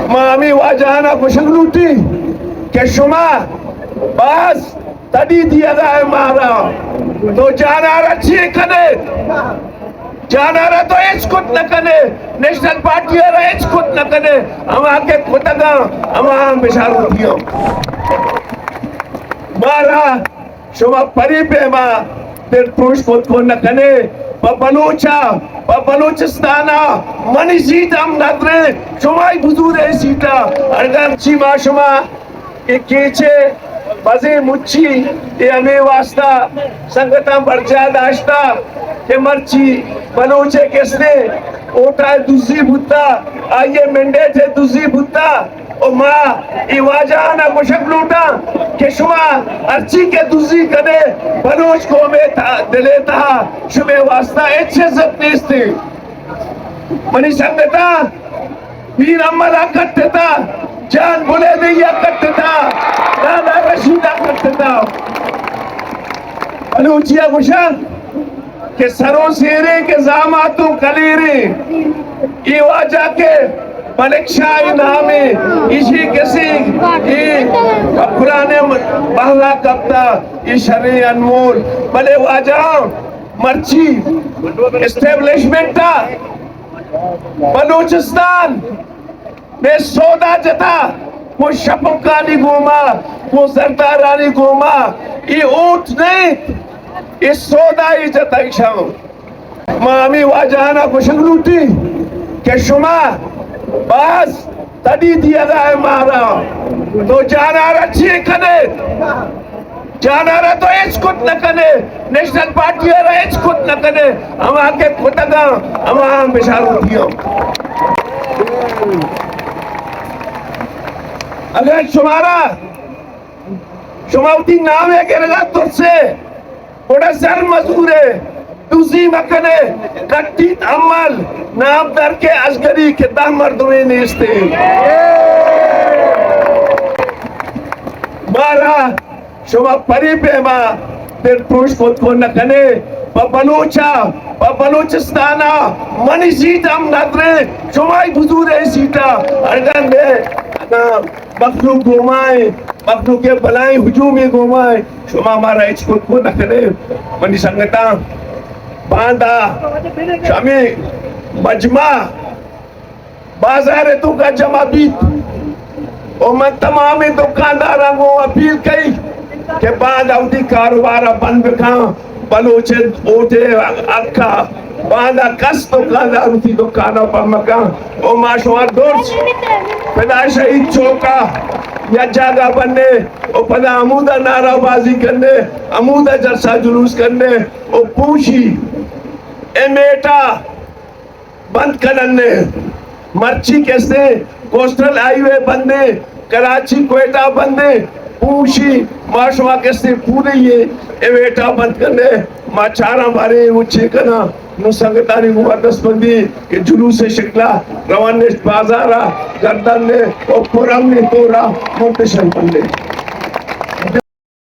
مامی واجہانا کشنگلوٹی کہ شما باز تڑی دیا گا ہے مارا تو جانارا چھے کنے جانارا تو ایچ کت نہ کنے نیشنل پارٹی ہے ایچ کت نہ کنے ہم آکے کتگا ہم آہاں بشارو دیو مارا شما پری پہ ماں تیر پروش کت کو نہ کنے پا بلوچستانا منی سیٹ ہم ندرے شمائی بزور ہے سیٹا اگر چی ما شما کہ کیچے بزے مچی یہ ہمیں واسطہ سنگتاں برجا داشتا کہ مرچی بلوچے کس نے اوٹا دوزی بھتا آئیے منڈے تھے دوزی بھتا او ماں ای واجہانا کو شک لوٹا کہ شما ارچی کے دوزی کنے بلوچ کو میں دلے تھا شما واسطہ اچھے عزت نیستے منی سنگتا پیر عملہ کرتے تھا جان بولے دیا کرتے تھا نانا رشیدہ کرتے تھا بلوچیا گوشا کہ سروں سیرے کے زاماتوں کلیرے یہ واجہ کے ملک شاہی نامے اسی کسی قرآن بہلا کبتا یہ شرعی انمول بلے واجہ مرچی اسٹیبلیشمنٹ تھا بلوچستان میں سودا جتا وہ شپکانی گوما وہ زردارانی گوما یہ اونٹ نہیں یہ سودا ہی جتا ایشاؤں مامی واجہانا کو شنگلوٹی کہ شما باز تڑی دیا گا ہے مارا تو جانارا چھے کنے جانارا تو ایچ کت نہ کنے نیشنل پارٹی ہے ایچ کت نہ کنے ہم آکے کتگا ہم آہاں بشارو دیو اگر شماوتی نام ہے کہ رگا تر سے بڑا سر مزور ہے دوزی مکنے کٹیت عمل نام در کے ازگری کے دہ مردمیں نیستے مارا شما پری پہ ماں دل پروش خود کو نکنے پا بلوچستانا منی سیٹ ہم ندرے شمائی بزور ہے سیٹا ارگن میں مخلوق گھومائیں مخلوق کے بلائیں ہجومی گھومائیں شما مارا اچھ خود کو نکنے منی سنگتا باندھا شامی مجمع بازار تو کا جمع بیت اور میں تمام دکانداراں کو اپیل کئی کہ بعد اوٹی کاروبارہ بند بکھاں بلوچے اوٹے اکھا باندھا کس دکانداروں تھی دکانوں پر مکاں او ماشوار دورس پدا شہید چوکا یا جاگہ بننے او پدا عمودہ نعرہ بازی کرنے عمودہ جلسہ جلوس کرنے او پوچھی امیٹا بند کرنے مرچی کیسے کوسٹرل آئی وے بندے کراچی کوئٹہ بندے پوچھی ماشوہ کیسے پورے یہ امیٹا بند کرنے ماں چارہ بارے اچھے کنا نو سنگتانی مقدس بندی کہ جلوس شکلہ روانش بازارہ گردن نے اور پرم نے تورا منتشن بندے